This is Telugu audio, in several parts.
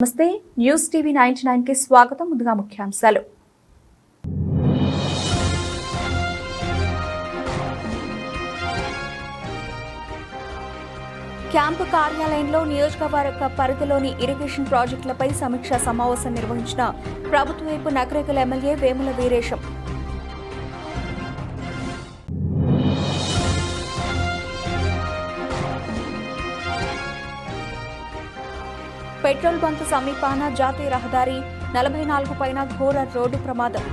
నమస్తే న్యూస్ టీవీ 99 కి స్వాగతం. ముందుగా ముఖ్యాంశాలు. క్యాంపు కార్యాలయంలో నియోజకవర్గ పరిధిలోని ఇరిగేషన్ ప్రాజెక్టులపై సమీక్షా సమావేశం నిర్వహించిన ప్రభుత్వ వైపు Nakrekal MLA Vemula Veeresham. Petrol bunk సమీపాన జాతీయ రహదారి 44 పైన ఘోర రోడ్డు ప్రమాదం.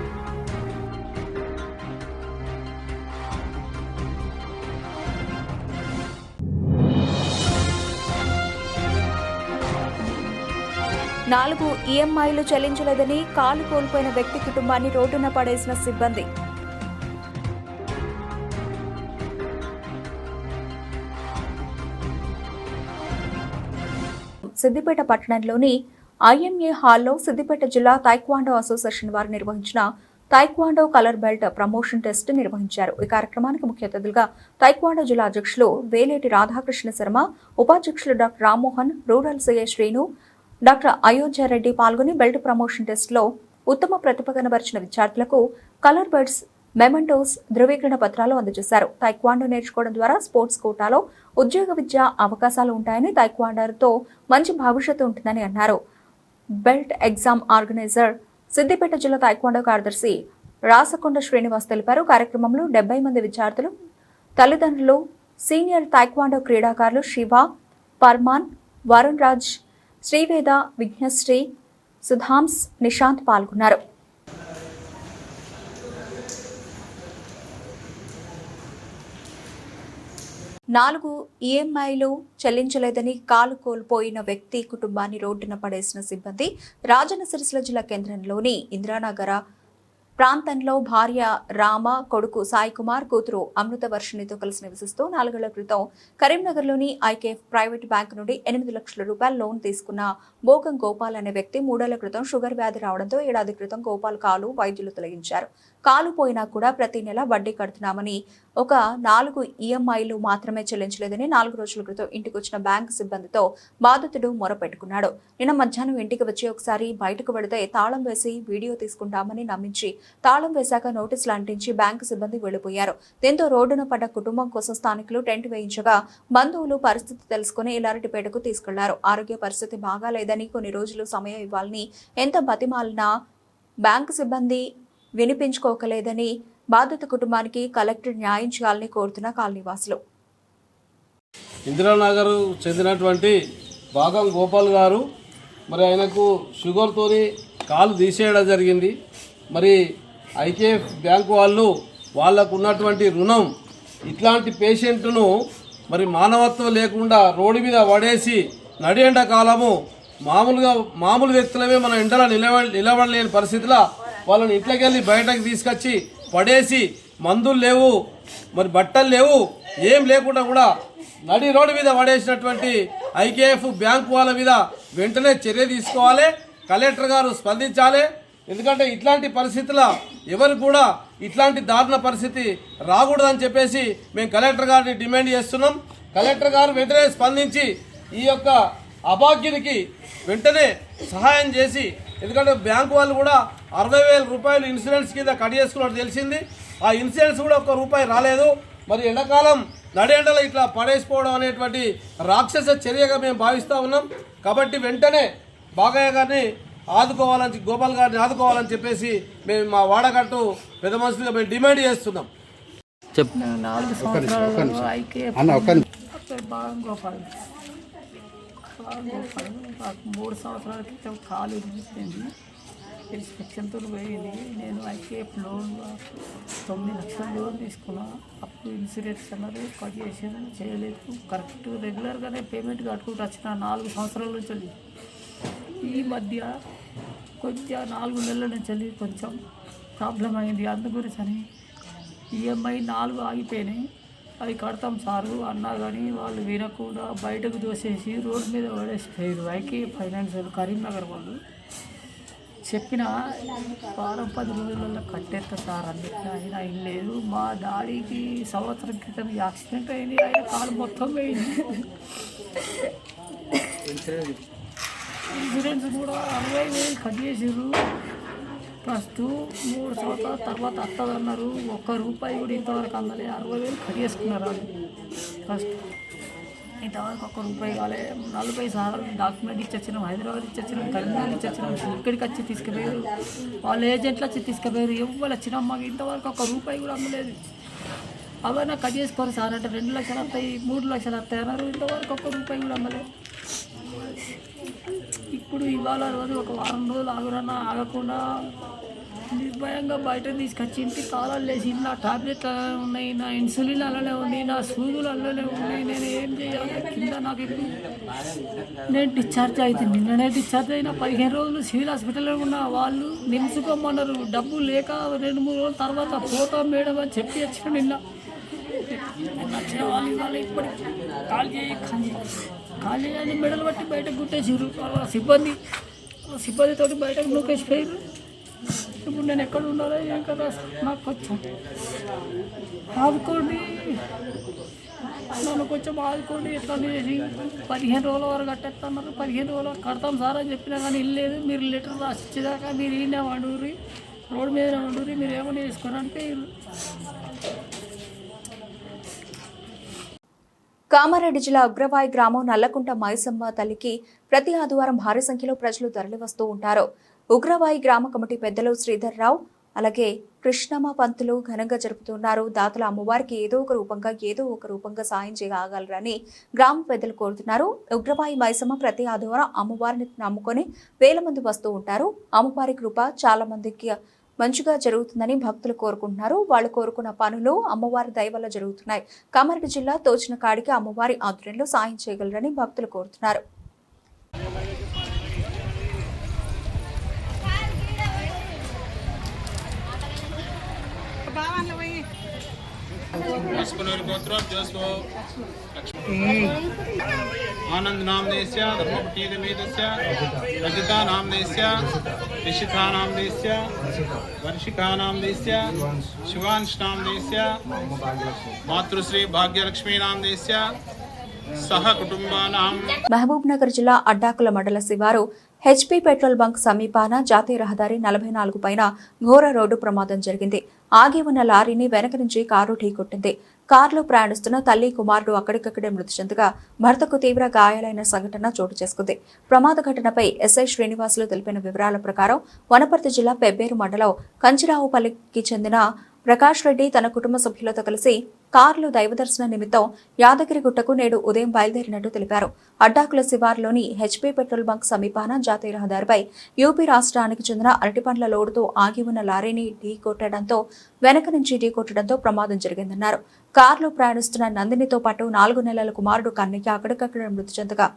నాలుగు ఈఎంఐలు చెల్లించలేదని కాలు కోల్పోయిన వ్యక్తి కుటుంబాన్ని రోడ్డున పడేసిన సిబ్బంది. సిద్దిపేట పట్టణంలోని ఐఎంఏ హాల్లో సిద్దిపేట జిల్లా తైక్వాండో అసోసియేషన్ వారు నిర్వహించిన taekwondo colour belt promotion test నిర్వహించారు. ఈ కార్యక్రమానికి ముఖ్య అతిథులుగా తైక్వాండో జిల్లా అధ్యక్షులు వేలేటి రాధాకృష్ణ శర్మ, ఉపాధ్యక్షులు doctor Rammohan, rural CI Srinu, doctor Ayodhya Reddy పాల్గొని బెల్ట్ ప్రమోషన్ టెస్ట్ లో ఉత్తమ ప్రతిభ కనబరిచిన విద్యార్థులకు కలర్ బెల్ట్స్, మెమెంటోస్, ధృవీకరణ పత్రాలు అందజేశారు. తైక్వాండో నేర్చుకోవడం ద్వారా స్పోర్ట్స్ కోటాలో ఉద్యోగ విద్య అవకాశాలు ఉంటాయని, తైక్వాండోతో మంచి భవిష్యత్తు ఉంటుందని అన్నారు. బెల్ట్ ఎగ్జామ్ ఆర్గనైజర్ సిద్దిపేట జిల్లా తైక్వాండో కార్యదర్శి రాసకొండ శ్రీనివాస్ తెలిపారు. కార్యక్రమంలో 70 మంది విద్యార్థులు, తల్లిదండ్రులు, సీనియర్ తైక్వాండో క్రీడాకారులు శివ, పర్మాన్, వరుణ్ రాజ్, శ్రీవేద, విఘ్నశ్రీ, సుధాంస్, నిశాంత్ పాల్గొన్నారు. నాలుగు ఈఎంఐలు చెల్లించలేదని కాలు కోల్పోయిన వ్యక్తి కుటుంబాన్ని రోడ్డున పడేసిన సిబ్బంది. రాజన్న సిరిసిల్ల జిల్లా కేంద్రంలోని ఇందిరానగర ప్రాంతంలో భార్య రామ, కొడుకు సాయి కుమార్, కూతురు అమృత వర్షిణితో కలిసి నివసిస్తూ 4 ఏళ్ల క్రితం కరీంనగర్లోని ఐకేఎఫ్ ప్రైవేట్ బ్యాంకు నుండి 8 లక్షల రూపాయల లోన్ తీసుకున్న బోగం గోపాల్ అనే వ్యక్తి 3 ఏళ్ల క్రితం షుగర్ వ్యాధి రావడంతో ఏడాది క్రితం గోపాల్ కాలు వైద్యులు తొలగించారు. కాలు పోయినా కూడా ప్రతి నెల వడ్డీ కడుతున్నామని, ఒక 4 ఈఎంఐలు మాత్రమే చెల్లించలేదని 4 రోజుల క్రితం ఇంటికి వచ్చిన బ్యాంకు సిబ్బందితో బాధితుడు మొరపెట్టుకున్నాడు. నిన్న మధ్యాహ్నం ఇంటికి వచ్చి ఒకసారి బయటకు వెళితే తాళం వేసి వీడియో తీసుకుంటామని నమ్మించి తాళం వేశాక నోటీసులు అంటించి బ్యాంకు సిబ్బంది వెళ్లిపోయారు. దీంతో రోడ్డున పడ్డ కుటుంబం కోసం స్థానికులు టెంట్ వేయించగా బంధువులు పరిస్థితి తెలుసుకుని ఇల్లారెడ్డిపేటకు తీసుకెళ్లారు. ఆరోగ్య పరిస్థితి బాగాలేదని, కొన్ని రోజులు సమయం ఇవ్వాలని ఎంత బతిమాలినా బ్యాంకు సిబ్బంది వినిపించుకోకలేదని బాధిత కుటుంబానికి కలెక్టర్ న్యాయం చేయాలని కోరుతున్న కాలనీవాసులు. ఇందిరానగర్ చెందినటువంటి భాగం గోపాల్ గారు మరి ఆయనకు షుగర్తోని కాలు తీసేయడం జరిగింది. మరి ఐకేఎఫ్ బ్యాంకు వాళ్ళు వాళ్ళకు ఉన్నటువంటి రుణం, ఇట్లాంటి పేషెంట్ను మరి మానవత్వం లేకుండా రోడ్డు మీద పడేసి నడియండ కాలము మామూలు వ్యక్తులమే మనం ఎండలో నిలబడలేని పరిస్థితిలో వాళ్ళని ఇంట్లోకి వెళ్ళి బయటకు తీసుకొచ్చి పడేసి, మందులు లేవు, మరి బట్టలు లేవు, ఏం లేకుండా కూడా నడి రోడ్డు మీద పడేసినటువంటి ఐకేఎఫ్ బ్యాంకు వాళ్ళ మీద వెంటనే చర్య తీసుకోవాలి. కలెక్టర్ గారు స్పందించాలి. ఎందుకంటే ఇట్లాంటి పరిస్థితుల్లో ఎవరు కూడా ఇట్లాంటి దారుణ పరిస్థితి రాకూడదని చెప్పేసి మేము కలెక్టర్ గారిని డిమాండ్ చేస్తున్నాం. కలెక్టర్ గారు వెంటనే స్పందించి ఈ యొక్క అభాగ్యునికి వెంటనే సహాయం చేసి, ఎందుకంటే బ్యాంకు వాళ్ళు కూడా 60,000 రూపాయలు ఇన్సూరెన్స్ కింద కట్ చేసుకున్నట్టు తెలిసింది. ఆ ఇన్సూరెన్స్ కూడా ₹1 రాలేదు. మరి ఎండాకాలం నడేండలో ఇట్లా పడేసిపోవడం అనేటువంటి రాక్షస చర్యగా మేము భావిస్తూ ఉన్నాం. కాబట్టి వెంటనే బాగయ్య గారిని ఆదుకోవాలని, గోపాల్ గారిని ఆదుకోవాలని చెప్పేసి మేము మా వాడగట్టు పెద్ద మనుషులుగా మేము డిమాండ్ చేస్తున్నాం. 4 సంవత్సరాలు ఐకేఎఫ్ గోపాల్ 3 సంవత్సరాల క్రితం కాలు ఇరిగిపోయింది. ఇన్స్పెక్షన్తో పోయింది. నేను ఐకేఎఫ్ లోన్ 9 లక్షల లోన్ తీసుకున్నా. అప్పుడు ఇన్సూరెన్స్ అన్నారు, కట్ చేసాను, చేయలేదు. కరెక్ట్ రెగ్యులర్గానే పేమెంట్ కట్టుకుంటూ వచ్చిన 4 సంవత్సరాల నుంచి. ఈ మధ్య కొంచెం 4 నెలల నుంచి కొంచెం ప్రాబ్లం అయింది. అందుగురించి అని ఈఎంఐ 4 ఆగిపోయినాయి. అవి కడతాం సారు అన్నా కానీ వాళ్ళు వినకుండా బయటకు దోసేసి రోడ్డు మీద పడేసిపోయారు. ఐకే ఫైనాన్స్ కరీంనగర్ వాళ్ళు చెప్పిన 10 రోజులలో కట్టేస్తా సార్ అన్నిట్లో అయినా ఏం లేదు. మా డాడీకి సంవత్సరం క్రితం యాక్సిడెంట్ అయింది. ఆయన కాలు మొత్తం పోయింది. ఇన్సూరెన్స్ కూడా 60,000 కట్ చేసారు. ఫస్ట్ 3 సంవత్సరాల తర్వాత వస్తుందన్నారు. ₹1 కూడా ఇంతవరకు అందలే. 60,000 కట్ చేసుకున్నారు వాళ్ళు. ఫస్ట్ ఇంతవరకు ₹1 కాలే. 40 సార్లు డాక్యుమెంట్ ఇచ్చొచ్చినాం, హైదరాబాద్ ఇచ్చొచ్చినాం, కరీంనగర్ ఇచ్చొచ్చినాం, ఇక్కడికి వచ్చి తీసుకుపోయారు. వాళ్ళ ఏజెంట్లు వచ్చి తీసుకుపోయారు. ఎవరు వచ్చినా మాకు ఇంతవరకు ₹1 కూడా అందలేదు. అవన్నీ కట్ చేసుకోరు సార్ అంటే 2 లక్షలు వస్తాయి, 3 లక్షలు వస్తాయి అన్నారు. ఇంతవరకు ₹1 కూడా అందలేదు. ఇప్పుడు ఇవాళ రోజు ఒక వారం రోజులు ఆగురన్నా ఆగకుండా నిర్భయంగా బయట తీసుకొచ్చి ఇంటి తాళాలు వేసి నా టాబ్లెట్లు అలానే ఉన్నాయి, నా ఇన్సులిన్ అలానే ఉంది, నా సూదులు అలానే ఉన్నాయి. నేను ఏం చేయాలి కింద నాకు ఇప్పుడు నేను డిశ్చార్జ్ అవుతుంది. నిన్ననే డిశ్చార్జ్ అయినా 15 రోజులు సివిల్ హాస్పిటల్లో ఉన్న వాళ్ళు నిలుచుకోమన్నారు. డబ్బు లేక 2-3 రోజుల తర్వాత పోతాం మేడం అని చెప్పి వచ్చిన నిన్న వచ్చిన వాళ్ళు ఇవాళ ఇప్పటికి ఖాళీ అని మెడలు బట్టి బయటకు గుట్టేసారు. సిబ్బందితో బయటకు నూకేసిపోయారు. ఇప్పుడు నేను ఎక్కడ ఉండాలో ఏం కదా నాకు కొంచెం ఆదుకోండి, నన్ను కొంచెం ఆదుకోండి. ఎట్లా చేసి 15 రోజుల వరకు కట్టేస్తున్నారు. 15 రోజులు కడతాం సార్ అని చెప్పినా కానీ ఇల్లేదు. మీరు లెటర్ రాసి ఇచ్చేదాకా మీరు ఈయన వండూరి, రోడ్డు మీద వండూరి, మీరు ఏమైనా చేసుకోరంటే కామారెడ్డి జిల్లా ఉగ్రవాయి గ్రామం నల్లకుంట మైసమ్మ తల్లికి ప్రతి ఆదివారం భారీ సంఖ్యలో ప్రజలు తరలివస్తూ ఉంటారు. ఉగ్రవాయి గ్రామ కమిటీ పెద్దలు శ్రీధర్ రావు అలాగే కృష్ణమ్మ పంతులు ఘనంగా జరుపుతున్నారు. దాతల అమ్మవారికి ఏదో ఒక రూపంగా సాయం చేయగలరని గ్రామ పెద్దలు కోరుతున్నారు. ఉగ్రవాయి మైసమ్మ ప్రతి ఆదివారం అమ్మవారిని నమ్ముకొని వేల మంది వస్తూ ఉంటారు. అమ్మవారి కృప చాలా మందికి మంచిగా జరుగుతుందని భక్తులు కోరుకుంటున్నారు. వాళ్ళు కోరుకున్న పనులు అమ్మవారి దయ వల్ల జరుగుతున్నాయి. కామారెడ్డి జిల్లా తోచిన కాడికి అమ్మవారి ఆధ్వర్యంలో సాయం చేయగలరని భక్తులు కోరుతున్నారు. आनंद नामदेस्य धर्मपट्टीयमेतस्य रजिता नामदेस्य ऋषिता नामदेस्य वर्षिका नामदेस्य शिवांश नामदेस्य मातृश्री भाग्यलक्ष्मी नामदेस्य सह कुटुंबानां మహబూబ్ నగర్ జిల్లా అడ్డాకుల మండల శివారు హెచ్పీ పెట్రోల్ బంక్ సమీపాన జాతీయ రహదారి 44 పైన ఘోర రోడ్డు ప్రమాదం జరిగింది. ఆగి ఉన్న లారీని వెనక నుంచి కారు ఢీకొట్టింది. కారులో ప్రయాణిస్తున్న తల్లి కుమారుడు అక్కడికక్కడే మృతి చెందగా భర్తకు తీవ్ర గాయాలైన సంఘటన చోటు చేసుకుంది. ప్రమాద ఘటనపై ఎస్ఐ శ్రీనివాసులు తెలిపిన వివరాల ప్రకారం వనపర్తి జిల్లా పెబ్బేరు మండలం కంచిరావుపల్లికి చెందిన ప్రకాష్ రెడ్డి తన కుటుంబ సభ్యులతో కలిసి కారులో దైవదర్శన నిమిత్తం యాదగిరిగుట్టకు నేడు ఉదయం బయలుదేరినట్టు తెలిపారు. అడ్డాకుల శివార్లోని హెచ్పీ పెట్రోల్ బంక్ సమీపాన జాతీయ రహదారిపై యూపీ రాష్ట్రానికి చెందిన అరటిపండ్ల లోడుతో ఆగి ఉన్న లారీని వెనక నుంచి ఢీకొట్టడంతో ప్రమాదం జరిగిందన్నారు. కారులో ప్రయాణిస్తున్న నందినితో పాటు 4 నెలల కుమారుడు కన్నయ్య అక్కడికక్కడ మృతి చెందగా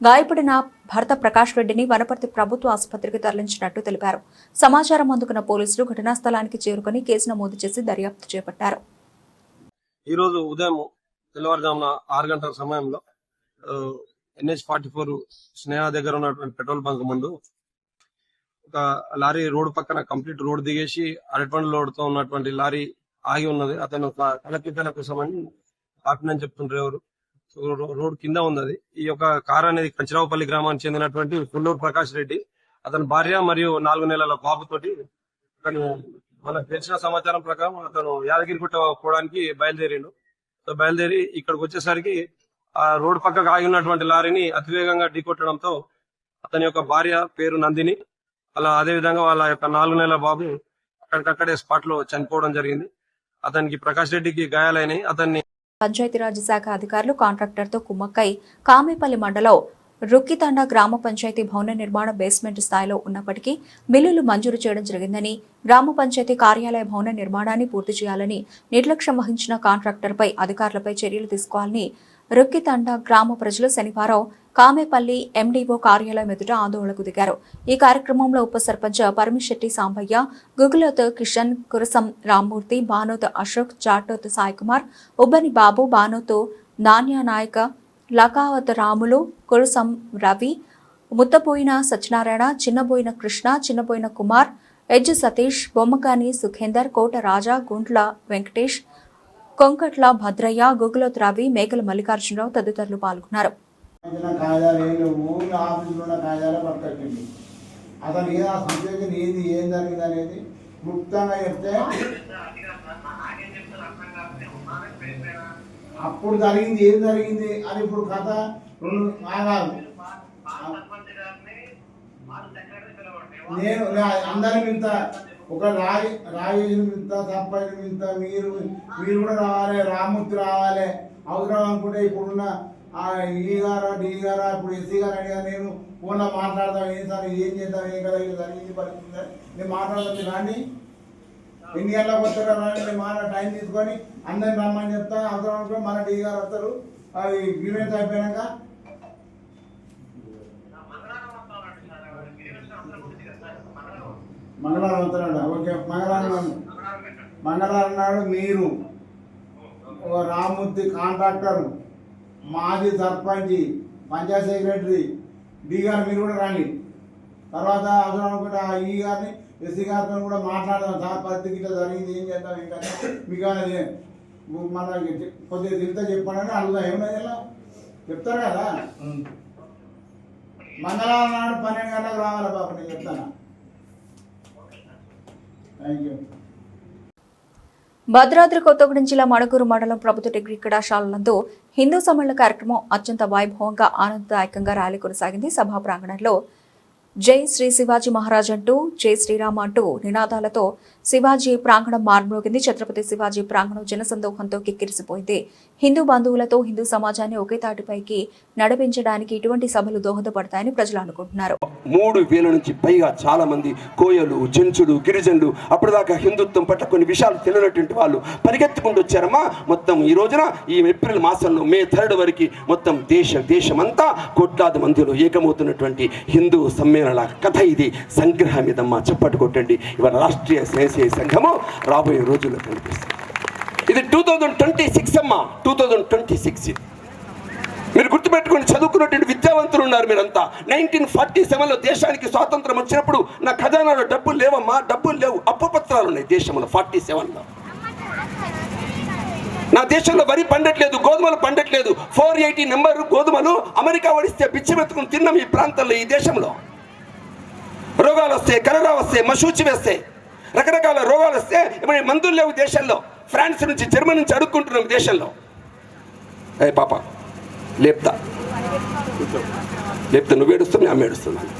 గాయపడిన భర్త ప్రకాష్ రెడ్డిని వనపర్తి ప్రభుత్వ ఆసుపత్రికి తరలించినట్టు తెలిపారు. సమాచారం అందుకున్న పోలీసులు ఘటనా స్థలానికి చేరుకుని కేసు నమోదు చేసి దర్యాప్తు చేపట్టారు. ఈ రోజు ఉదయం తెల్లవారుజామున 6 గంటల సమయంలో NH44 స్నేహ దగ్గర ఉన్నటువంటి పెట్రోల్ బంక్ ముందు ఒక లారీ రోడ్డు పక్కన కంప్లీట్ రోడ్ దిగేసి అరటిపండ్ల లోడ్తో ఉన్నటువంటి లారీ ఆగి ఉన్నది. అతను కలెక్టర్ కోసమని ఆపినని చెప్తుంటారు. ఎవరు రోడ్ కింద ఉన్నది. ఈ యొక్క కార్ అనేది కంచిరావుపల్లి గ్రామానికి చెందినటువంటి పుల్లూరు ప్రకాష్ రెడ్డి, అతని భార్య మరియు 4 నెలల బాబుతోటి అతను మనకు తెలిసిన సమాచారం ప్రకారం అతను యాదగిరిగుట్ట పోవడానికి బయలుదేరిండు. సో బయలుదేరి ఇక్కడికి వచ్చేసరికి ఆ రోడ్డు పక్కకు ఆగి ఉన్నటువంటి లారీని అతివేగంగా ఢీకొట్టడంతో అతని యొక్క భార్య పేరు నందిని, అలా అదే విధంగా వాళ్ళ యొక్క 4 నెలల బాబు అక్కడికక్కడే స్పాట్ లో చనిపోవడం జరిగింది. అతనికి ప్రకాష్ రెడ్డికి గాయాలైనాయి. అతన్ని పంచాయతీరాజ్ శాఖ అధికారులు కాంట్రాక్టర్తో కుమ్మక్కై కామేపల్లి మండలం రుక్కితండ గ్రామ పంచాయతీ భవన నిర్మాణ బేస్మెంట్ స్థాయిలో ఉన్నప్పటికీ బిల్లులు మంజూరు చేయడం జరిగిందని, గ్రామ పంచాయతీ కార్యాలయ భవన నిర్మాణాన్ని పూర్తి చేయాలని నిర్లక్ష్యం వహించిన కాంట్రాక్టర్పై అధికారులపై చర్యలు తీసుకోవాలని రుక్కితండ గ్రామ ప్రజలు శనివారం కామేపల్లి ఎండీఓ కార్యాలయం ఎదుట ఆందోళనకు దిగారు. ఈ కార్యక్రమంలో ఉప సర్పంచ్ పరమిశెట్టి సాంబయ్య, గుగులోత్ కిషన్, కురసం రామ్మూర్తి, బానోత్ అశోక్, చాటోత్ సాయికుమార్, ఉబ్బని బాబు, బానోత్ నాన్య నాయక, లకావత్ రాములు, కురసం రవి, ముత్తబోయిన సత్యనారాయణ, చిన్నబోయిన కృష్ణ, చిన్నబోయిన కుమార్, ఎజ్ సతీష్, బొమ్మకాని సుఖేందర్, కోట రాజా, గుంట్ల వెంకటేష్, కొంకట్ల భద్రయ్య, గుగులోత్ రవి, మేకల మల్లికార్జునరావు తదితరులు పాల్గొన్నారు. కాయిదాలు ఏం లేవు, ఊళ్ళో ఆఫీసులో ఉన్న కాయిదాలే పట్టుకొచ్చింది. అతను ఏదో ఆ సంశయం ఏది ఏం జరిగింది అనేది క్లుప్తంగా చెప్తే అప్పుడు జరిగింది ఏం జరిగింది అని ఇప్పుడు కథ రెండు ఆగాలి. నేను అందరిని ఇంత ఒక రాజేష్ ఇంత సర్పంచ్ ఇంత మీరు కూడా రావాలి, రామూర్తి రావాలి. అవసరం అనుకుంటే ఇప్పుడున్న ఈ గారా డి గారా ఇప్పుడు ఎస్సీ గారు అడిగా నేను ఫోన్లో మాట్లాడదాం, ఏం సార్ ఏం చేద్దాం, ఏం కదా ఇది జరిగింది పరిస్థితి నేను మాట్లాడుతుంది. కానీ ఎన్ని గంటలకు వస్తారో రాని నేను టైం తీసుకొని అందరిని రమ్మని చెప్తాను. అవసరం అనుకుంటే మన డి గారు వస్తారు. అది గ్రీవెన్స్ అయిపోయాక మంగళవారం వస్తారంట. ఓకే, మంగళవారం నాడు మీరు రామూర్తి కాంట్రాక్టర్, మాజీ సర్పంచ్, పంచాయత్ సెక్రటరీ డి గారు మీరు కూడా రండి. తర్వాత అవసరం అనుకుంటే ఈ గారిని ఎస్సీ గారితో కూడా మాట్లాడదాం. సార్ పరిస్థితి ఇట్లా జరిగింది, ఏం చేద్దాం, ఏంటంటే మీకు మన కొద్దిగా తిరిగితే చెప్పండి అడుగుదాం. ఏమన్నా ఇలా చెప్తారు కదా. మంగళవారం నాడు 12 గంటలకు రావాలి బాబు, నేను చెప్తాను. Thank you. భద్రాద్రి కొత్తగూడెం జిల్లా మణుగూరు మండలం ప్రభుత్వ డిగ్రీ కళాశాల నందు హిందూ సమ్మేళన కార్యక్రమం అత్యంత వైభవంగా ఆనందదాయకంగా ర్యాలీ కొనసాగింది. సభా ప్రాంగణంలో జై శ్రీ శివాజీ మహారాజ్ అంటూ జై శ్రీరామ్ అంటూ నినాదాలతో శివాజీ ప్రాంగణం మార్మోగింది. ఛత్రపతి శివాజీ ప్రాంగణం జనసందోహంతో కిక్కిరిసిపోయింది. హిందూ బంధువులతో హిందూ సమాజాన్ని ఒకే తాటిపైకి నడిపించడానికి ఇటువంటి సభలు దోహదపడతాయని ప్రజలు అనుకుంటున్నారు. 3000 నుంచి పైగా చాలా మంది కోయలు, చెంచులు, గిరిజనులు అప్పటిదాకా హిందుత్వం పట్ల కొన్ని విషయాలు తెలియనటువంటి వాళ్ళు పరిగెత్తుకుంటూ వచ్చారమ్మా. మొత్తం ఈ రోజున ఈ ఏప్రిల్ మాసంలో మే 3 వరకు మొత్తం దేశమంతా కోట్లాది మందిలో ఏకమవుతున్నటువంటి హిందూ సమ్మేళన కథ ఇది. సంగ్రహం ఇదమ్మా, చప్పట్టు కొట్టండి. ఇవాళ రాష్ట్రీయ స్వయంసేవ సంఘము రాబోయే రోజుల్లో కనిపిస్తుంది. ఇది 2026 అమ్మా, 2026. మీరు గుర్తుపెట్టుకుని చదువుకున్నటువంటి విద్యావంతులు ఉన్నారు మీరంతా. 1947లో దేశానికి స్వాతంత్రం వచ్చినప్పుడు నా ఖజానాలో డబ్బులు లేవమ్మా, డబ్బులు లేవు, అప్పు పత్రాలు ఉన్నాయి దేశంలో. 47లో నా దేశంలో వరి పండట్లేదు, గోధుమలు పండట్లేదు. 480 నెంబర్ గోధుమలు అమెరికా వడిస్తే బిచ్చమెత్తుకుని తిన్నాం ఈ ప్రాంతంలో. ఈ దేశంలో రోగాలు వస్తాయి, కలరా వస్తాయి, మశూచి వేస్తాయి, రకరకాల రోగాలు వస్తే ఇప్పుడు మందులు లేవు దేశంలో. ఫ్రాన్స్ నుంచి, జర్మనీ నుంచి అడుక్కుంటున్నాం దేశంలో. ఏ పాప లేపుతా నువ్వు ఏడుస్తావు, నేను ఏడుస్తున్నాను.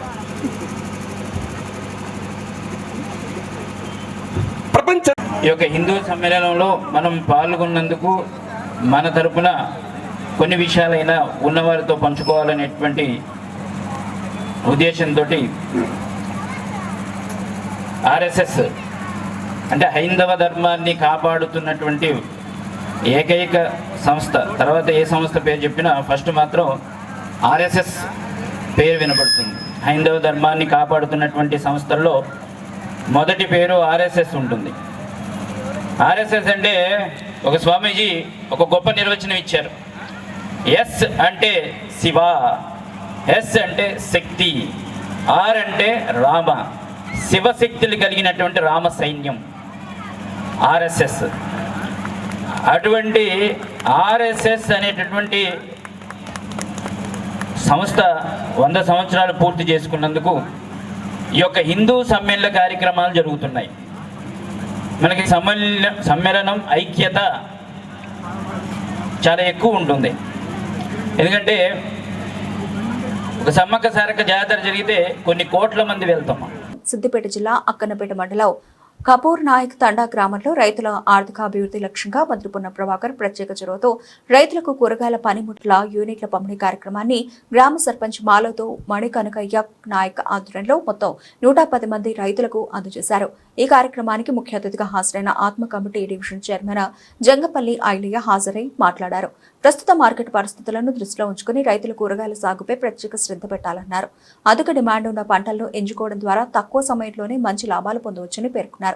ప్రపంచ ఈ యొక్క హిందూ సమ్మేళనంలో మనం పాల్గొన్నందుకు మన తరపున కొన్ని విషయాలైనా ఉన్నవారితో పంచుకోవాలనేటువంటి ఉద్దేశంతో ఆర్ఎస్ఎస్ అంటే హైందవ ధర్మాన్ని కాపాడుతున్నటువంటి ఏకైక సంస్థ. తర్వాత ఏ సంస్థ పేరు చెప్పినా ఫస్ట్ మాత్రం ఆర్ఎస్ఎస్ పేరు వినబడుతుంది. హైందవ ధర్మాన్ని కాపాడుతున్నటువంటి సంస్థల్లో మొదటి పేరు ఆర్ఎస్ఎస్ ఉంటుంది. ఆర్ఎస్ఎస్ అంటే ఒక స్వామీజీ ఒక గొప్ప నిర్వచనం ఇచ్చారు. ఎస్ అంటే శివ, ఎస్ అంటే శక్తి, ఆర్ అంటే రామ, శివశక్తులు కలిగినటువంటి రామ సైన్యం ఆర్ఎస్ఎస్. అటువంటి ఆర్ఎస్ఎస్ అనేటటువంటి సంస్థ 100 సంవత్సరాలు పూర్తి చేసుకున్నందుకు ఈ యొక్క హిందూ సమ్మేళన కార్యక్రమాలు జరుగుతున్నాయి. మనకి సమ్మేళనం ఐక్యత చాలా ఎక్కువ ఉంటుంది. ఎందుకంటే ఒక సమ్మక్క సారక్క జాతర జరిగితే కొన్ని కోట్ల మంది వెళ్తాం. సిద్దిపేట జిల్లా అక్కన్నపేట మండలం కపూర్ నాయక్ తండా గ్రామంలో రైతుల ఆర్థికాభివృద్ధి లక్ష్యంగా మంత్రి పొన్నం ప్రభాకర్ ప్రత్యేక చొరవతో రైతులకు కూరగాయల పనిముట్ల యూనిట్ల పంపిణీ కార్యక్రమాన్ని గ్రామ సర్పంచ్ మాలోతో మణికనకయ్య నాయక్ ఆధ్వర్యంలో మొత్తం 110 మంది రైతులకు అందజేశారు. ఈ కార్యక్రమానికి ముఖ్య అతిథిగా హాజరైన ఆత్మ committee division chairman Jangapalli Ailaiah హాజరై మాట్లాడారు. ప్రస్తుత మార్కెట్ పరిస్థితులను దృష్టిలో ఉంచుకుని రైతులు కూరగాయల సాగుపై ప్రత్యేక శ్రద్ధ పెట్టాలన్నారు. అధిక డిమాండ్ ఉన్న పంటలను ఎంచుకోవడం ద్వారా తక్కువ సమయంలోనే మంచి లాభాలు పొందవచ్చని పేర్కొన్నారు.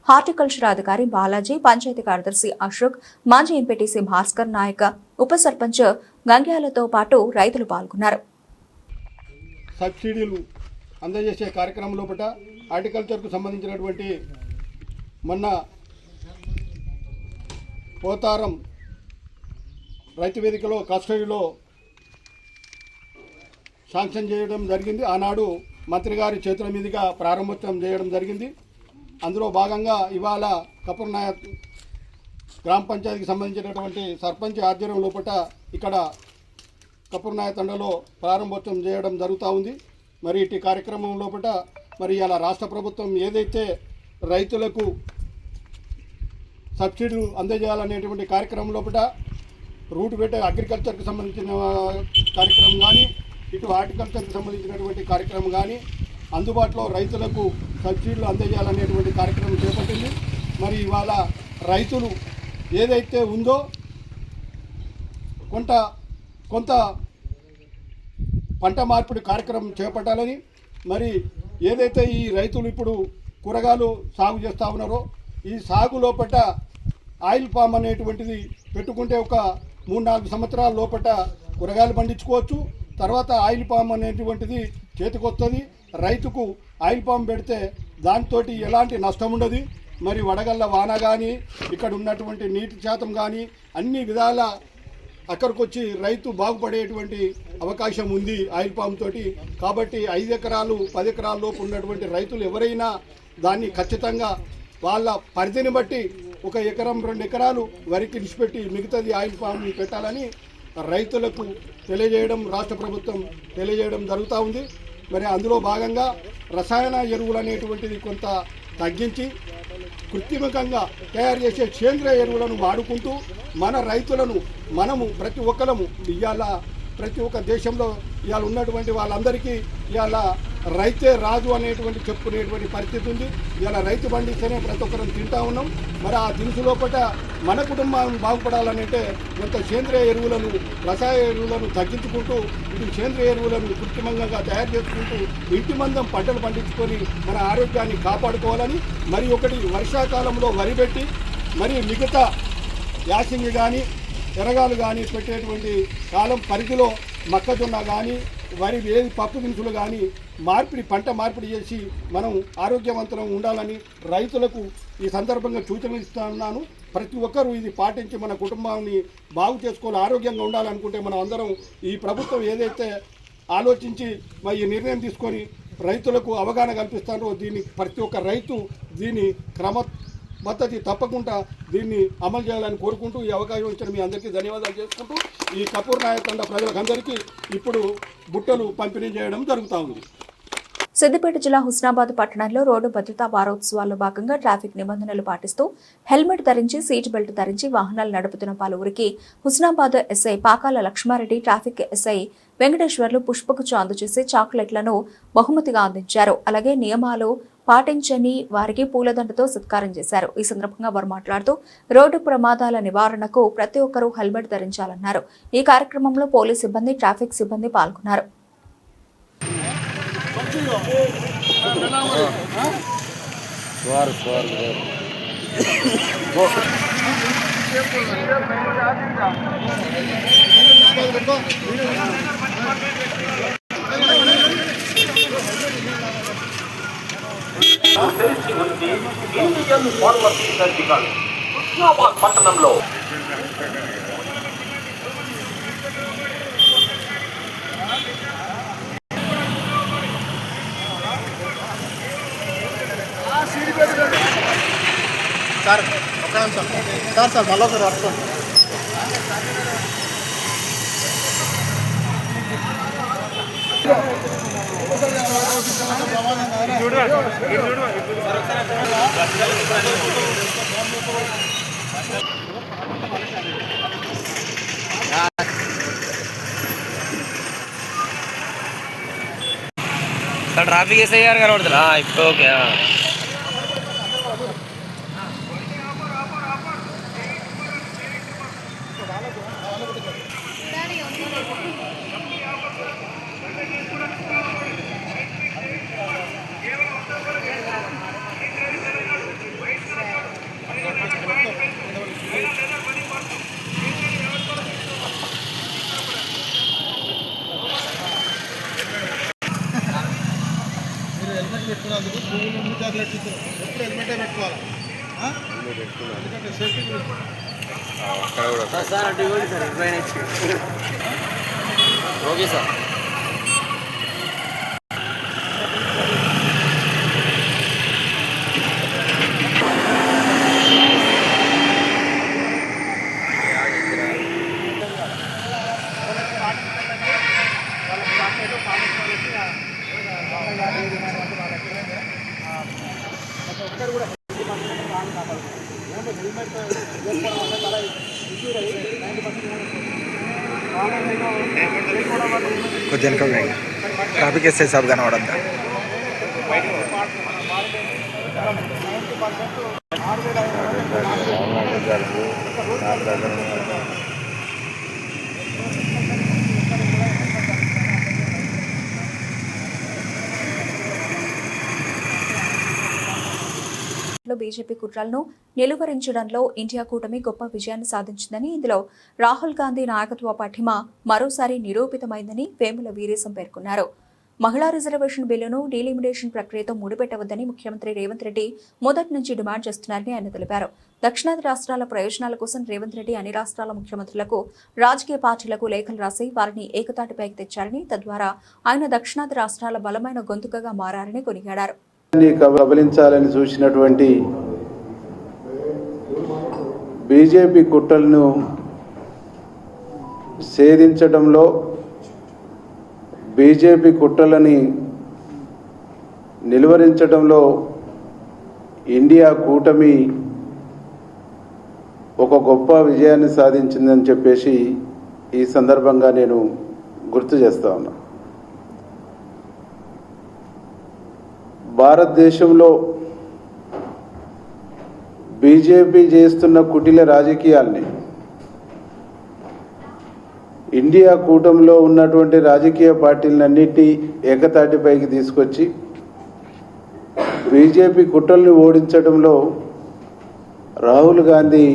హార్టికల్చర్ అధికారి బాలాజీ, పంచాయతీ కార్యదర్శి అశోక్, మాజీ ఎంపీటీసీ భాస్కర్ నాయక్, ఉప సర్పంచ్ గంగ్యాలతో పాటు రైతులు పాల్గొన్నారు. సబ్సిడీలు అందజేసే కార్యక్రమం లోపల హార్టికల్చర్కు సంబంధించినటువంటి మొన్న పోతారం రైతు వేదికలో కస్టడీలో శాంక్షన్ చేయడం జరిగింది. ఆనాడు మంత్రి గారి చేతుల మీదుగా ప్రారంభోత్సవం చేయడం జరిగింది. అందులో భాగంగా ఇవాళ కపూర్నాయక్ గ్రామ పంచాయతీకి సంబంధించినటువంటి సర్పంచ్ ఆధ్వర్యం లోపల ఇక్కడ కపూర్నాయక్ తండలో ప్రారంభోత్సవం చేయడం జరుగుతూ ఉంది. మరి ఇటు కార్యక్రమం లోపల మరి ఇలా రాష్ట్ర ప్రభుత్వం ఏదైతే రైతులకు సబ్సిడీలు అందజేయాలనేటువంటి కార్యక్రమం లోపల రూట్ పెట్టే అగ్రికల్చర్కి సంబంధించిన కార్యక్రమం కానీ, ఇటు హార్టికల్చర్కి సంబంధించినటువంటి కార్యక్రమం కానీ అందుబాటులో రైతులకు సబ్సిడీలు అందజేయాలనేటువంటి కార్యక్రమం చేపట్టింది. మరి ఇవాళ రైతులు ఏదైతే ఉందో కొంత పంట మార్పిడి కార్యక్రమం చేపట్టాలని, మరి ఏదైతే ఈ రైతులు ఇప్పుడు కూరగాయలు సాగు చేస్తూ ఉన్నారో ఈ సాగు లోపల ఆయిల్ పామ్ అనేటువంటిది పెట్టుకుంటే ఒక 3-4 సంవత్సరాల లోపల కూరగాయలు పండించుకోవచ్చు. తర్వాత ఆయిల్ పామ్ అనేటువంటిది చేతికొస్తుంది. రైతుకు ఆయిల్ పామ్ పెడితే దాంతో ఎలాంటి నష్టం ఉండదు. మరి వడగళ్ళ వాన కానీ, ఇక్కడ ఉన్నటువంటి నీటి శాతం కానీ అన్ని విధాల అక్కడికి వచ్చి రైతు బాగుపడేటువంటి అవకాశం ఉంది ఆయిల్ పామ్ తోటి. కాబట్టి 5 ఎకరాలు 10 ఎకరాల లోపు ఉన్నటువంటి రైతులు ఎవరైనా దాన్ని ఖచ్చితంగా వాళ్ళ పరిధిని బట్టి 1 ఎకరం 2 ఎకరాలు వరికి విడిచిపెట్టి మిగతాది ఆయిల్ పామ్ పెట్టాలని రైతులకు తెలియజేయడం రాష్ట్ర ప్రభుత్వం తెలియజేయడం జరుగుతూ ఉంది. మరి అందులో భాగంగా రసాయన ఎరువులు అనేటువంటిది కొంత తగ్గించి కృత్రిమంగా తయారు చేసే సేంద్రియ ఎరువులను వాడుకుంటూ మన రైతులను మనము ప్రతి ఒక్కరము ఇవాళ ప్రతి ఒక్క దేశంలో ఇవాళ ఉన్నటువంటి వాళ్ళందరికీ ఇవాళ రైతే రాజు అనేటువంటి చెప్పుకునేటువంటి పరిస్థితి ఉంది. ఇవాళ రైతు పండిస్తేనే ప్రతి ఒక్కరం తింటా ఉన్నాం. మరి ఆ దినుసు లోపల మన కుటుంబం బాగుపడాలనంటే కొంత సేంద్రియ ఎరువులను రసాయన ఎరువులను తగ్గించుకుంటూ ఇటు సేంద్రియ ఎరువులను కృత్రిమంగా తయారు చేసుకుంటూ ఇంటి మందం పంటలు పండించుకొని మన ఆరోగ్యాన్ని కాపాడుకోవాలని, మరి ఒకటి వర్షాకాలంలో వరి పెట్టి మరి మిగతా యాసింగి కానీ ఎరగాలు కానీ పెట్టేటువంటి కాలం పరిధిలో మొక్కజొన్న కానీ వరి ఏది పప్పు దినుసులు కానీ పంట మార్పిడి చేసి మనం ఆరోగ్యవంతంగా ఉండాలని రైతులకు ఈ సందర్భంగా సూచనలు ఇస్తున్నాను. ప్రతి ఒక్కరూ ఇది పాటించి మన కుటుంబాన్ని బాగు చేసుకోవాలి. ఆరోగ్యంగా ఉండాలనుకుంటే మనం అందరం ఈ ప్రభుత్వం ఏదైతే ఆలోచించి ఈ నిర్ణయం తీసుకొని రైతులకు అవగాహన కల్పిస్తారో దీన్ని ప్రతి ఒక్క రైతు దీన్ని మద్దతు తప్పకుండా దీన్ని అమలు చేయాలని కోరుకుంటూ ఈ అవకాశం ఇచ్చిన మీ అందరికీ ధన్యవాదాలు చేసుకుంటూ ఈ కపూర్నాయక్ తండ ప్రజలకందరికీ ఇప్పుడు బుట్టలు పంపిణీ చేయడం జరుగుతూ ఉంది. సిద్దిపేట జిల్లా హుస్నాబాద్ పట్టణంలో రోడ్డు భద్రతా వారోత్సవాల్లో భాగంగా ట్రాఫిక్ నిబంధనలు పాటిస్తూ హెల్మెట్ ధరించి సీట్ బెల్ట్ ధరించి వాహనాలు నడుపుతున్న పలువురికి Husnabad SI Pakala Laxmareddy, traffic SI Venkateswarlu పుష్పగుచ్చ అందజేసి చాక్లెట్లను బహుమతిగా అందించారు. అలాగే నియమాలు పాటించని వారికి పూలదండతో సత్కారం చేశారు. ఈ సందర్భంగా వారు మాట్లాడుతూ రోడ్డు ప్రమాదాల నివారణకు ప్రతి ఒక్కరూ హెల్మెట్ ధరించాలన్నారు. ఈ కార్యక్రమంలో పోలీస్ సిబ్బంది, ట్రాఫిక్ సిబ్బంది పాల్గొన్నారు. పట్టణంలో సార్ ఒక్క నిమిషం సార్ మళ్ళీ ఒకసారి వస్తాను. ట్రాఫిక్ ఎస్ఐ గారు కనబడుతుందా ఇప్పుడు? ఓకే. పెట్టుకున్నందుకు పువ్వులు 3 చాక్లెట్స్ ఇస్తారు. ఎప్పుడు హెల్మెటే పెట్టుకోవాలి. ఎందుకంటే సేఫ్టీ సార్ అంటే సార్ ఓకే సార్. ఒక్కరు కూడా హెల్మెట్ వేసుకోవడం వల్ల చాలా ఇష్యూ అయ్యి 90% కొద్దిగా ట్రాఫిక్ ఎస్ఐ సాబ్ కనబడద్దా బీజేపీ కుట్రలను నిలువరించడంలో ఇండియా కూటమి గొప్ప విజయాన్ని సాధించిందని, ఇందులో రాహుల్ గాంధీ నాయకత్వ పటిమ మరోసారి నిరూపితమైందని వేముల వీరేశం పేర్కొన్నారు. మహిళా రిజర్వేషన్ బిల్లును డీలిమిటేషన్ ప్రక్రియతో ముడిపెట్టవద్దని ముఖ్యమంత్రి రేవంత్ రెడ్డి మొదటి నుంచి డిమాండ్ చేస్తున్నారని ఆయన తెలిపారు. దక్షిణాది రాష్ట్రాల ప్రయోజనాల కోసం రేవంత్ రెడ్డి అన్ని రాష్ట్రాల ముఖ్యమంత్రులకు, రాజకీయ పార్టీలకు లేఖలు రాసి వారిని ఏకతాటిపైకి తెచ్చారని, తద్వారా ఆయన దక్షిణాది రాష్ట్రాల బలమైన గొంతుకగా మారారని కొనియాడారు. కబలించాలని చూసినటువంటి బీజేపీ కుట్రలను ఛేదించడంలో, బీజేపీ కుట్రలని నిలువరించడంలో ఇండియా కూటమి ఒక గొప్ప విజయాన్ని సాధించిందని చెప్పేసి ఈ సందర్భంగా నేను గుర్తు చేస్తా ఉన్నా. భారతదేశంలో బీజేపీ చేస్తున్న కుటిల రాజకీయాల్ని ఇండియా కూటమిలో ఉన్నటువంటి రాజకీయ పార్టీలన్నిటి ఏకతాటిపైకి తీసుకొచ్చి బీజేపీ కుట్రల్ని ఓడించడంలో రాహుల్ గాంధీ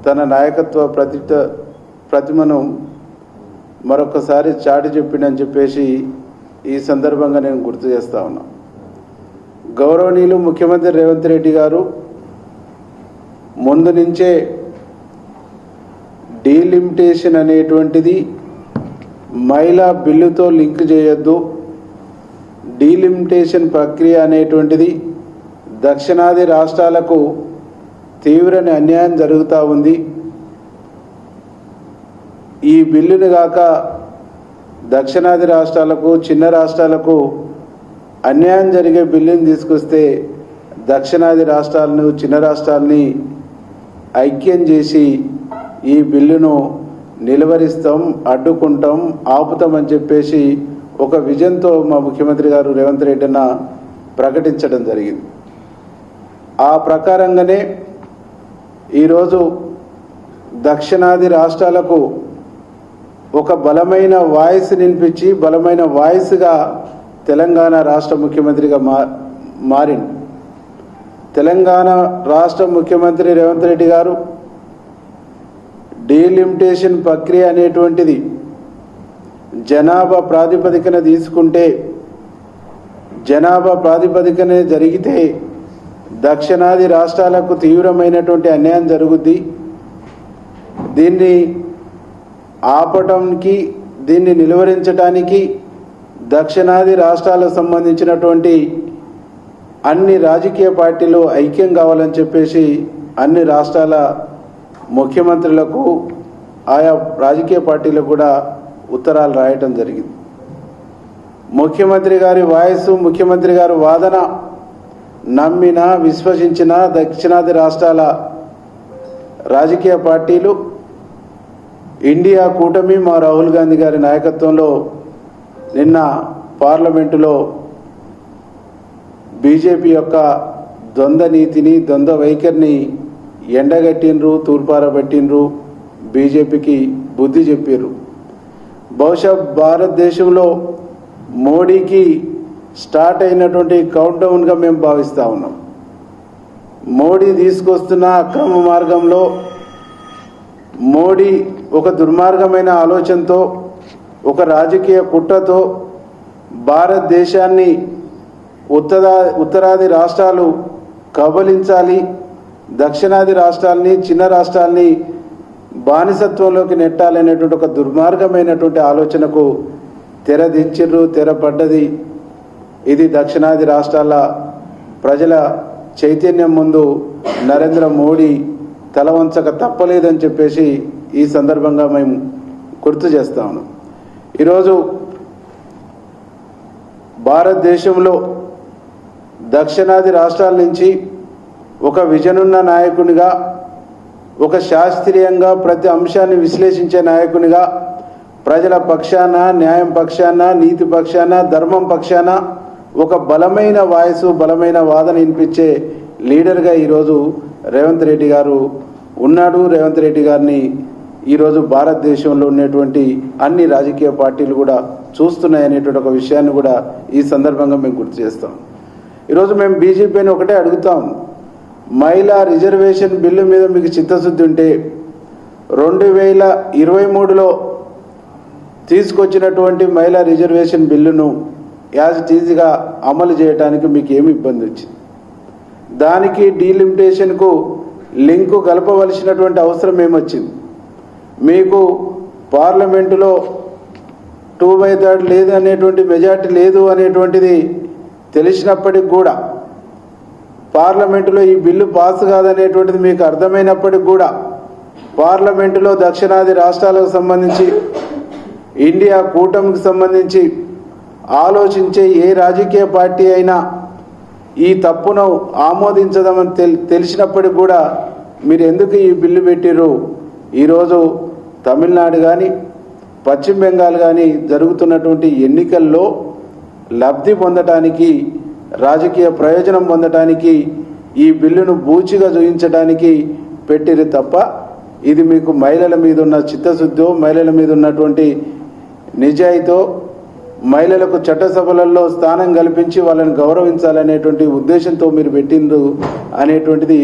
తన నాయకత్వ ప్రతిమను మరొకసారి చాటి చెప్పిండని చెప్పేసి ఈ సందర్భంగా నేను గుర్తు చేస్తా ఉన్నా. గౌరవనీయులు ముఖ్యమంత్రి రేవంత్ రెడ్డి గారు ముందు నుంచే డీలిమిటేషన్ అనేటువంటిది మహిళా బిల్లుతో లింక్ చేయొద్దు, డీలిమిటేషన్ ప్రక్రియ అనేటువంటిది దక్షిణాది రాష్ట్రాలకు తీవ్ర అన్యాయం జరుగుతూ ఉంది, ఈ బిల్లును కాక దక్షిణాది రాష్ట్రాలకు, చిన్న రాష్ట్రాలకు అన్యాయం జరిగే బిల్లుని తీసుకొస్తే దక్షిణాది రాష్ట్రాలను, చిన్న రాష్ట్రాలని ఐక్యం చేసి ఈ బిల్లును నిలువరిస్తాం, అడ్డుకుంటాం, ఆపుతామని చెప్పేసి ఒక విజన్తో మా ముఖ్యమంత్రి గారు రేవంత్ రెడ్డి అన్న ప్రకటించడం జరిగింది. ఆ ప్రకారంగానే ఈరోజు దక్షిణాది రాష్ట్రాలకు ఒక బలమైన వాయిస్ వినిపించి, బలమైన వాయిస్గా తెలంగాణ రాష్ట్ర ముఖ్యమంత్రిగా మారింది. తెలంగాణ రాష్ట్ర ముఖ్యమంత్రి రేవంత్ రెడ్డి గారు డీలిమిటేషన్ ప్రక్రియ అనేటువంటిది జనాభా ప్రాతిపదికన తీసుకుంటే, జనాభా ప్రాతిపదికన జరిగితే దక్షిణాది రాష్ట్రాలకు తీవ్రమైనటువంటి అన్యాయం జరుగుద్ది. దీన్ని ఆపడానికి, దీన్ని నిలువరించడానికి దక్షిణాది రాష్ట్రాలకు సంబంధించినటువంటి అన్ని రాజకీయ పార్టీలు ఐక్యం కావాలని చెప్పేసి అన్ని రాష్ట్రాల ముఖ్యమంత్రులకు, ఆయా రాజకీయ పార్టీలకు కూడా ఉత్తరాలు రాయటం జరిగింది. ముఖ్యమంత్రి గారి వాయిస్, ముఖ్యమంత్రి గారి వాదన నమ్మిన, విశ్వసించిన దక్షిణాది రాష్ట్రాల రాజకీయ పార్టీలు ఇండియా కూటమి మా రాహుల్ గాంధీ గారి నాయకత్వంలో నిన్న పార్లమెంటులో బీజేపీ యొక్క ద్వంద్వ నీతిని, ద్వంద్వ వైఖరిని ఎండగట్టినరు, తూర్పారబట్టినరు, బీజేపీకి బుద్ధి చెప్పారు. బహుశా భారతదేశంలో మోడీకి స్టార్ట్ అయినటువంటి కౌంట్ డౌన్గా మేము భావిస్తూ ఉన్నాం. మోడీ తీసుకొస్తున్న అక్రమ మార్గంలో, మోడీ ఒక దుర్మార్గమైన ఆలోచనతో, ఒక రాజకీయ కుట్రతో భారతదేశాన్ని ఉత్తరాది రాష్ట్రాలు కబలించాలి, దక్షిణాది రాష్ట్రాలని, చిన్న రాష్ట్రాలని బానిసత్వంలోకి నెట్టాలనేటువంటి ఒక దుర్మార్గమైనటువంటి ఆలోచనకు తెరదించిర్రు, తెరపడ్డది. ఇది దక్షిణాది రాష్ట్రాల ప్రజల చైతన్యం ముందు నరేంద్ర మోడీ తలవంచక తప్పలేదని చెప్పేసి ఈ సందర్భంగా మేము గుర్తు చేస్తా ఉన్నాం. ఈరోజు భారతదేశంలో దక్షిణాది రాష్ట్రాల నుంచి ఒక విజనున్న నాయకునిగా, ఒక శాస్త్రీయంగా ప్రతి అంశాన్ని విశ్లేషించే నాయకునిగా, ప్రజల పక్షాన, న్యాయం పక్షాన, నీతి పక్షాన, ధర్మం పక్షాన ఒక బలమైన వాయిస్, బలమైన వాదన వినిపించే లీడర్గా ఈరోజు రేవంత్ రెడ్డి గారు ఉన్నాడు. రేవంత్ రెడ్డి గారిని ఈరోజు భారతదేశంలో ఉన్నటువంటి అన్ని రాజకీయ పార్టీలు కూడా చూస్తున్నాయనేటువంటి ఒక విషయాన్ని కూడా ఈ సందర్భంగా మేము గుర్తు చేస్తాం. ఈరోజు మేము బీజేపీని ఒకటే అడుగుతాం, మహిళా రిజర్వేషన్ బిల్లు మీద మీకు చిత్తశుద్ధి ఉంటే 2023లో తీసుకొచ్చినటువంటి మహిళా రిజర్వేషన్ బిల్లును యాజ్ ఇట్ ఈజ్గా అమలు చేయడానికి మీకు ఏమి ఇబ్బంది వచ్చింది? దానికి డీలిమిటేషన్కు లింకు కలపవలసినటువంటి అవసరం ఏమొచ్చింది? మీకు పార్లమెంటులో 2/3 లేదు అనేటువంటి మెజార్టీ లేదు అనేటువంటిది తెలిసినప్పటికి కూడా, పార్లమెంటులో ఈ బిల్లు పాస్ కాదనేటువంటిది మీకు అర్థమైనప్పటికి కూడా, పార్లమెంటులో దక్షిణాది రాష్ట్రాలకు సంబంధించి, ఇండియా కూటమికి సంబంధించి ఆలోచించే ఏ రాజకీయ పార్టీ అయినా ఈ తప్పును ఆమోదించదామని తెలిసినప్పటికి కూడా మీరు ఎందుకు ఈ బిల్లు పెట్టిర్రు? ఈరోజు తమిళనాడు కానీ పశ్చిమ బెంగాల్ కానీ జరుగుతున్నటువంటి ఎన్నికల్లో లబ్ధి పొందటానికి, రాజకీయ ప్రయోజనం పొందటానికి ఈ బిల్లును బూచిగా చూపించడానికి పెట్టిరు తప్ప ఇది మీకు మహిళల మీద ఉన్న చిత్తశుద్ధో, మహిళల మీద ఉన్నటువంటి నిజాయితో, మహిళలకు చట్టసభలలో స్థానం కల్పించి వాళ్ళని గౌరవించాలనేటువంటి ఉద్దేశంతో మీరు పెట్టిండ్రు అనేటువంటిది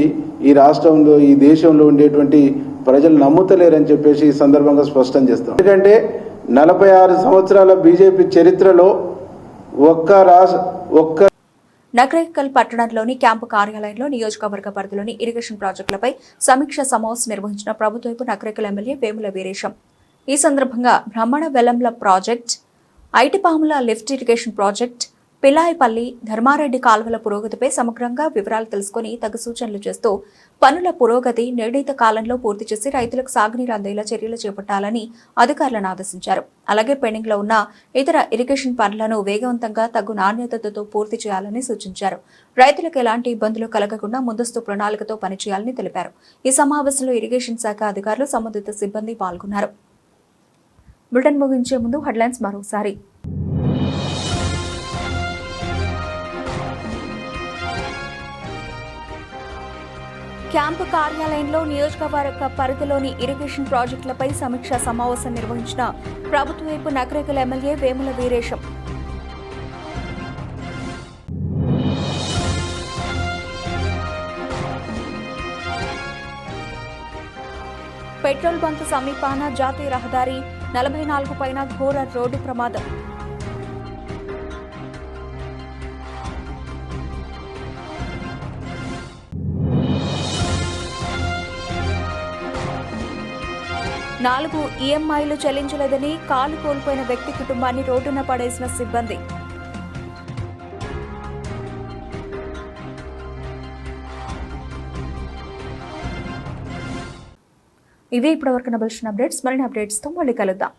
ఈ రాష్ట్రంలో, ఈ దేశంలో ఉండేటువంటి ప్రజలు నమ్ముతలేరని చెప్పేసి ఈ సందర్భంగా స్పష్టం చేస్తాం. ఎందుకంటే 46 సంవత్సరాల బీజేపీ చరిత్రలో ఒక్క నకరేకల్ పట్టణంలోని క్యాంపు కార్యాలయంలో నియోజకవర్గ పరిధిలోని ఇరిగేషన్ ప్రాజెక్టులపై సమీక్ష సమావేశం నిర్వహించిన ప్రభుత్వపు నకరేకల్ ఎమ్మెల్యే వేముల వీరేశం. ఈ సందర్భంగా Brahmana Vellamla project, Aitipamula lift irrigation project, Pillaipalli, Dharmareddy కాలువల పురోగతిపై సమగ్రంగా వివరాలు తెలుసుకుని తగు సూచనలు చేస్తూ పనుల పురోగతి నిర్ణీత కాలంలో పూర్తి చేసి రైతులకు సాగునీరు అందేలా చర్యలు చేపట్టాలని అధికారులను ఆదేశించారు. అలాగే పెండింగ్ లో ఉన్న ఇతర ఇరిగేషన్ పనులను వేగవంతంగా తగు నాణ్యతతో పూర్తి చేయాలని సూచించారు. రైతులకు ఎలాంటి ఇబ్బందులు కలగకుండా ముందస్తు ప్రణాళికతో పనిచేయాలని తెలిపారు. ఈ సమావేశంలో ఇరిగేషన్ శాఖ అధికారులు, సంబంధిత సిబ్బంది పాల్గొన్నారు. బులెటిన్ ముగించే ముందు హెడ్లైన్స్ మరోసారి. క్యాంపు కార్యాలయంలో నియోజకవర్గ పరిధిలోని ఇరిగేషన్ ప్రాజెక్టులపై సమీక్షా సమావేశం నిర్వహించిన ప్రభుత్వవైపు Nakrekal MLA Vemula Veeresham. Petrol bunk సమీపాన జాతీయ రహదారి 44 పైన ఘోర రోడ్డు ప్రమాదం. నాలుగు ఈఎంఐలు చెల్లించలేదని కాలు కోల్పోయిన వ్యక్తి కుటుంబాన్ని రోడ్డున పడేసిన సిబ్బంది. ఇవే ఇప్పటివరకు నబల్సిన అప్డేట్స్. మరిన్ని అప్డేట్స్తో మళ్ళీ కలుద్దాం.